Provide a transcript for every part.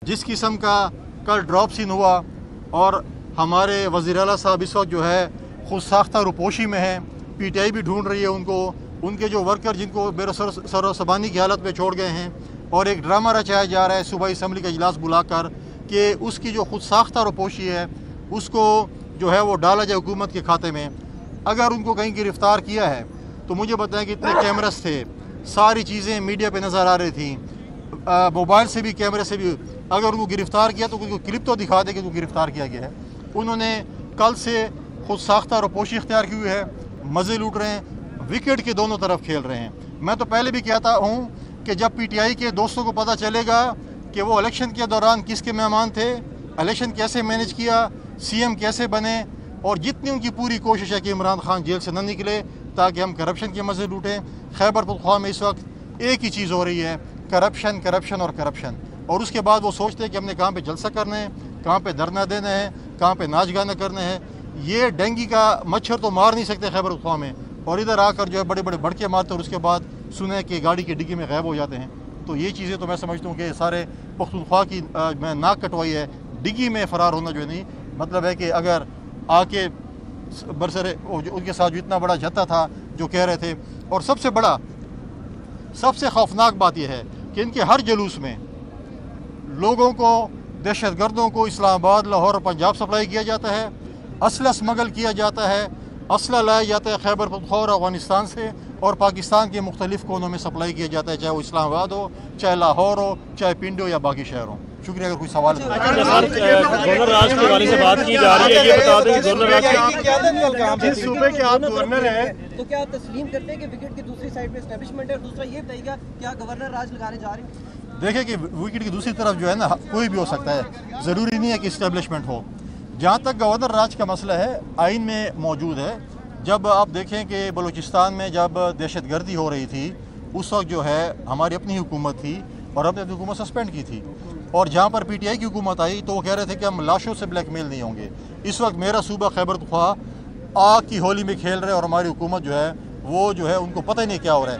जिस किस्म का कल ड्रॉप सीन हुआ और हमारे वज़ीर आला साहब इस वक्त जो है खुद साख्ता रुपोशी में है, PTI भी ढूंढ रही है उनको, उनके जो वर्कर जिनको बेरोसबानी की हालत में छोड़ गए हैं, और एक ड्रामा रचाया जा रहा है सूबाई असम्बली का इजलास बुलाकर कि उसकी जो खुद साख्ता रुपोशी है उसको जो है वो डाला जाए हुकूमत के खाते में। अगर उनको कहीं गिरफ़्तार किया है तो मुझे बताएं कि इतने कैमरास थे, सारी चीज़ें मीडिया पे नज़र आ रही थी, मोबाइल से भी कैमरे से भी। अगर उनको गिरफ़्तार किया तो उनको क्लिप तो दिखा दे कि उनको गिरफ़्तार किया गया है। उन्होंने कल से खुद साख्ता रुपोशी इख्तियार की हुई है, मज़े लूट रहे हैं, विकेट के दोनों तरफ खेल रहे हैं। मैं तो पहले भी कहता हूँ कि जब PTI के दोस्तों को पता चलेगा कि वो इलेक्शन के दौरान किसके मेहमान थे, इलेक्शन कैसे मैनेज किया, CM कैसे बने, और जितनी उनकी पूरी कोशिश है कि इमरान खान जेल से न निकले ताकि हम करप्शन के मज़े लूटें। खैबर पख्तूनख्वा में इस वक्त एक ही चीज़ हो रही है, करप्शन करप्शन और करप्शन। और उसके बाद वो सोचते हैं कि हमने कहाँ पे जलसा करना है, कहाँ पे धरना देना है, कहाँ पे नाच गाना करना है। ये डेंगू का मच्छर तो मार नहीं सकते खैबर पख्तूनख्वा में, और इधर आकर जो है बड़े बड़े भड़के मारते हैं और उसके बाद सुने कि गाड़ी की डिग्गी में गायब हो जाते हैं। तो ये चीज़ें तो मैं समझता हूँ कि सारे पख्तूनख्वा की मैं नाक कटवाई है। डिग्गी में फ़रार होना जो नहीं मतलब है कि अगर आके बरसरे उनके साथ जो इतना बड़ा जत्था था जो कह रहे थे। और सबसे बड़ा सबसे खौफनाक बात यह है कि इनके हर जुलूस में लोगों को, दहशतगर्दों को इस्लामाबाद, लाहौर और पंजाब सप्लाई किया जाता है, असला स्मगल किया जाता है, असला लाया जाता है खैबर पख्तूनख्वा और अफ़गानिस्तान से, और पाकिस्तान के मुख्तलिफ कोनों में सप्लाई किया जाता है, चाहे वो इस्लामाबाद हो, चाहे लाहौर हो, चाहे पिंड हो या बाकी शहर हो। शुक्रिया। अगर कोई सवाल है गवर्नर राज के हवाले से बात की जा रही है, ये बता दें कि गवर्नर राज जिस सूबे के आप गवर्नर हैं तो क्या आप तस्लीम करते हैं कि विकेट की दूसरी साइड में एस्टेब्लिशमेंट है? और दूसरा ये बताइएगा क्या गवर्नर राज लगाने जा रहे हैं? देखें कि विकेट की दूसरी तरफ जो है ना कोई भी हो सकता है, ज़रूरी नहीं है कि इस्टेब्लिशमेंट हो। जहाँ तक गवर्नर राज का मसला है, आइन में मौजूद है। जब आप देखें कि बलूचिस्तान में जब दहशतगर्दी हो रही थी उस वक्त जो है हमारी अपनी हुकूमत थी और हमने अपनी हुकूमत सस्पेंड की थी, और जहाँ पर PTI की हुकूमत आई तो वो कह रहे थे कि हम लाशों से ब्लैकमेल नहीं होंगे। इस वक्त मेरा सूबा खैबर पख्तूनख्वा आग की होली में खेल रहे हैं और हमारी हुकूमत जो है वो जो है उनको पता ही नहीं क्या हो रहा है।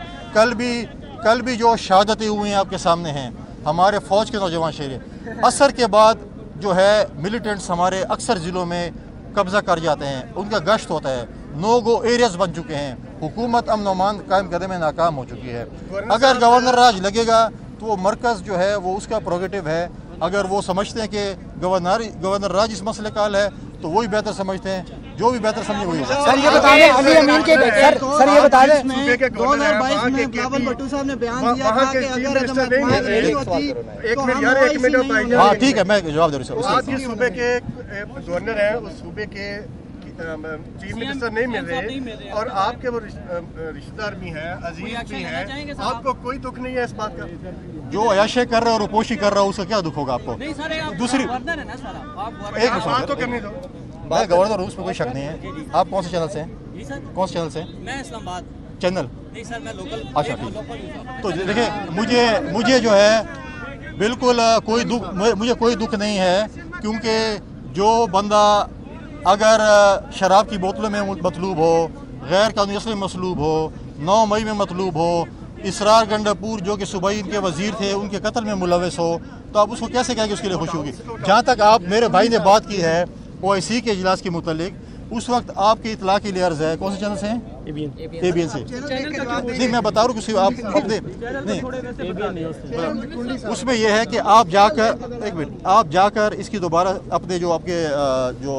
कल भी जो शहादतें हुई हैं आपके सामने हैं, हमारे फ़ौज के नौजवान शेर असर के बाद जो है मिलिटेंट्स हमारे अक्सर ज़िलों में कब्ज़ा कर जाते हैं, उनका गश्त होता है, नो गो एरियाज़ बन चुके हैं, हुकूमत अमन अमान कायम करने में नाकाम हो चुकी है। अगर गवर्नर राज लगेगा तो वो मरकज़ जो है वो उसका प्रोगेटिव है। अगर वो समझते हैं कि गवर्नर राज इस मसले का हल है तो वही बेहतर समझते हैं, जो भी बेहतर समझे वही होगा। सर ये बता दें अली अमीन के सर ये बता दें 2022 में बिलावल भुट्टो साहब ने बयान दिया था कि अगर हाँ ठीक है, मैं जवाब दे रहा हूँ। आप जिस सूबे के गवर्नर हैं उस सूबे के चीफ मिनिस्टर नहीं मिल रहे और आपके वो रिश्तेदार भी हैं, अजीज भी हैं, आपको कोई दुख नहीं है इस बात का? जो अयाशे कर रहा है और रुपोशी कर रहा है उसका क्या दुख होगा आपको? दूसरी एक बात तो करने दो। मैं गवर्नर हूँ, उसमें कोई शक नहीं है। आप कौन से चैनल से हैं? कौन से चैनल से? मैं इस्लामाबाद चैनल। नहीं सर मैं लोकल। अच्छा ठीक। तो देखिए मुझे जो है बिल्कुल मुझे कोई दुख नहीं है, क्योंकि जो बंदा अगर शराब की बोतलों में मतलूब हो, गैर कानूनी असले मसलूब हो, 9 मई में मतलूब हो, इसरार गंडापुर जो कि सूबाई इनके वजीर थे उनके कत्ल में मुलविस हो, तो आप उसको कैसे कहेंगे उसके लिए खुशी होगी? जहाँ तक आप मेरे भाई ने बात की है OIC के इजलास के मुतालिक, उस वक्त आपकी इतला के लिए अर्ज है। कौन से चैनल से हैं? ABN से। नहीं मैं बता रहा हूँ आप अपने नहीं, उसमें यह है कि आप जाकर एक मिनट आप जाकर इसकी दोबारा अपने जो आपके जो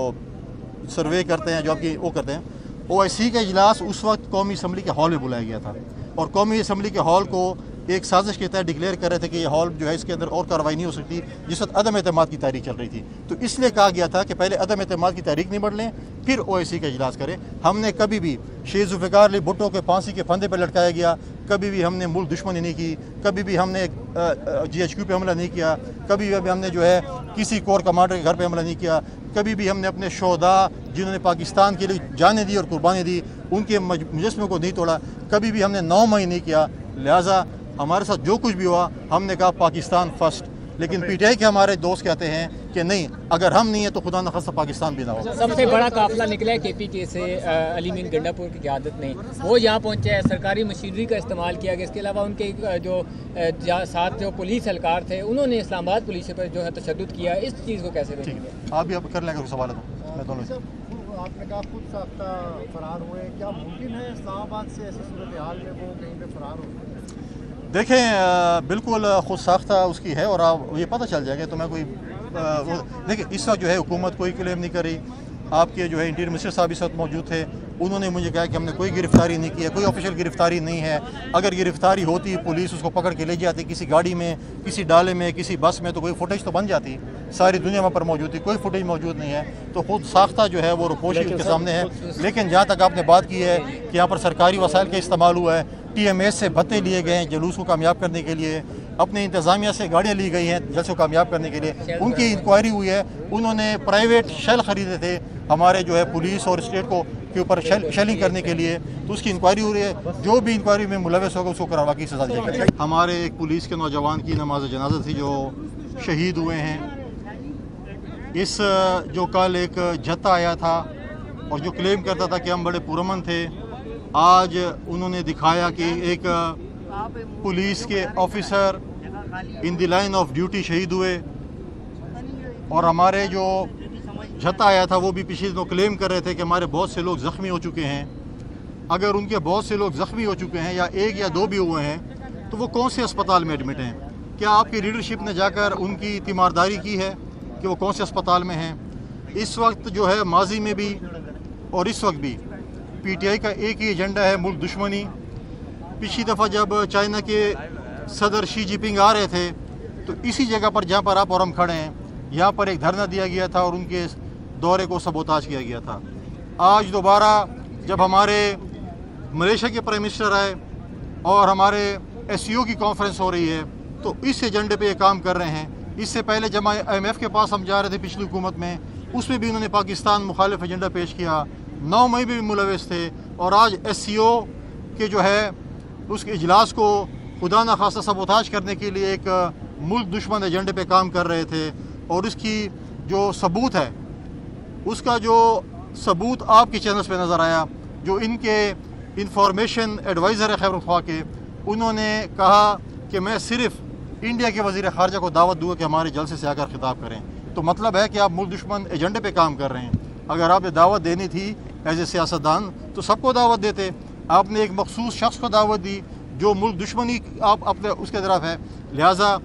सर्वे करते हैं, जो आपकी वो करते हैं, OIC का इजलास उस वक्त कौमी असम्बली के हॉल में बुलाया गया था, और कौमी असम्बली के हॉल को एक साजिश के तहत डिक्लेयर कर रहे थे कि ये हॉल जो है इसके अंदर और कार्रवाई नहीं हो सकती, जिस वक्त अदम एतमाद की तारीख चल रही थी। तो इसलिए कहा गया था कि पहले अदम एतमाद की तारीख निबड़ लें फिर OIC का इजलास करें। हमने कभी भी शेख जुल्फ़िकार अली भुट्टो के फांसी के फंदे पर लटकाया गया, कभी भी हमने मुल्क दुश्मनी नहीं की, कभी भी हमने GHQ पे हमला नहीं किया, कभी भी हमने जो है किसी कोर कमांडर के घर पर हमला नहीं किया, कभी भी हमने अपने शोहदा जिन्होंने पाकिस्तान के लिए जानें दी और कुर्बानी दी उनके मुजस्मे को नहीं तोड़ा, कभी भी हमने 9 मई नहीं किया। लिहाजा हमारे साथ जो कुछ भी हुआ हमने कहा पाकिस्तान फर्स्ट, لیکن پی ٹی آئی کے ہمارے دوست کہتے ہیں کہ نہیں، اگر ہم نہیں ہیں تو خدا نخواستہ پاکستان بھی نہ ہو۔ سب سے بڑا قافلہ نکلا ہے کے پی کے سے علی مین گنڈا پور کی قیادت میں، وہ یہاں پہنچے ہیں، سرکاری مشینری کا استعمال کیا گیا، اس کے علاوہ ان کے جو ساتھ جو پولیس اہلکار تھے انہوں نے اسلام آباد پولیس پر جو ہے تشدد کیا، اس چیز کو کیسے دیکھیں گے؟ آپ بھی اب کر لیں گے سوال میں دونوں سے۔ آپ نے کہا خود ساختہ فرار ہوئے، کیا ممکن ہے اسلام آباد سے ایسی صورتحال میں وہ کہیں پہ فرار ہو؟ دیکھیں بالکل خود ساختہ اس کی ہے، اور آپ یہ پتہ چل جائے گا، تو میں کوئی دیکھیں اس وقت جو ہے حکومت کوئی کلیم نہیں کر رہی۔ آپ کے جو ہے انٹیریئر منسٹر صاحب اس وقت موجود تھے، انہوں نے مجھے کہا کہ ہم نے کوئی گرفتاری نہیں کی ہے، کوئی آفیشیل گرفتاری نہیں ہے۔ اگر گرفتاری ہوتی پولیس اس کو پکڑ کے لے جاتی کسی گاڑی میں، کسی ڈالے میں، کسی بس میں، تو کوئی فوٹیج تو بن جاتی، ساری دنیا وہاں پر موجود تھی، کوئی فوٹیج موجود نہیں ہے۔ تو خود ساختہ جو ہے وہ روپوشی کے سامنے ہے۔ لیکن جہاں تک آپ نے بات کی ہے کہ یہاں پر سرکاری وسائل کا استعمال ہوا ہے، ٹی ایم ایس سے بھتے لیے گئے ہیں جلوس کو کامیاب کرنے کے لیے، اپنے انتظامیہ سے گاڑیاں لی گئی ہیں جلسے کو کامیاب کرنے کے لیے، ان کی انکوائری ہوئی ہے، انہوں نے پرائیویٹ شیل خریدے تھے ہمارے جو ہے پولیس اور اسٹیٹ کو کے اوپر شیلنگ کرنے کے لیے، تو اس کی انکوائری ہو رہی ہے، جو بھی انکوائری میں ملوث ہوگا اس کو کروا کی سزا دی جائے گی۔ ہمارے ایک پولیس کے نوجوان کی نماز جنازہ تھی جو شہید ہوئے ہیں۔ اس جو کل ایک جتھا آیا تھا اور جو کلیم کرتا تھا کہ ہم بڑے پرامن تھے، آج انہوں نے دکھایا کہ ایک پولیس کے officer in the line of duty شہید ہوئے، اور ہمارے جو جتھا آیا تھا وہ بھی پچھلے دنوں کلیم کر رہے تھے کہ ہمارے بہت سے لوگ زخمی ہو چکے ہیں۔ اگر ان کے بہت سے لوگ زخمی ہو چکے ہیں یا ایک یا دو بھی ہوئے ہیں تو وہ کون سے اسپتال میں ایڈمٹ ہیں؟ کیا آپ کی لیڈرشپ نے جا کر ان کی تیمارداری کی ہے کہ وہ کون سے اسپتال میں ہیں؟ اس وقت جو ہے ماضی میں بھی اور اس وقت بھی پی ٹی آئی کا ایک ہی ایجنڈا ہے، ملک دشمنی۔ پچھلی دفعہ جب چائنا کے صدر شی جی پنگ آ رہے تھے تو اسی جگہ پر جہاں پر آپ اور ہم کھڑے ہیں، یہاں پر ایک دھرنا دیا گیا تھا اور ان کے دورے کو سبوتاج کیا گیا تھا۔ آج دوبارہ جب ہمارے ملیشیا کے پرائم منسٹر آئے اور ہمارے ایس سی او کی کانفرنس ہو رہی ہے تو اس ایجنڈے پہ یہ کام کر رہے ہیں۔ اس سے پہلے جب آئی ایم ایف کے پاس ہم جا رہے تھے پچھلی حکومت میں، اس میں بھی انہوں نے پاکستان مخالف ایجنڈا پیش کیا، 9 مئی میں بھی ملوث تھے، اور آج ایس سی او کے جو ہے اس کے اجلاس کو خدا نخواستہ سبوتاج کرنے کے لیے ایک ملک دشمن ایجنڈے پہ کام کر رہے تھے۔ اور اس کی جو ثبوت ہے، اس کا جو ثبوت آپ کے چینلز پہ نظر آیا، جو ان کے انفارمیشن ایڈوائزر ہے خیبر پختونخوا کے، انہوں نے کہا کہ میں صرف انڈیا کے وزیر خارجہ کو دعوت دوں کہ ہمارے جلسے سے آ کر خطاب کریں۔ تو مطلب ہے کہ آپ ملک دشمن ایجنڈے پہ کام کر رہے ہیں۔ اگر آپ نے دعوت دینی تھی ایز اے سیاستدان تو سب کو دعوت دیتے، آپ نے ایک مخصوص شخص کو دعوت دی جو ملک دشمنی آپ اپنے اس کے طرف ہے۔ لہٰذا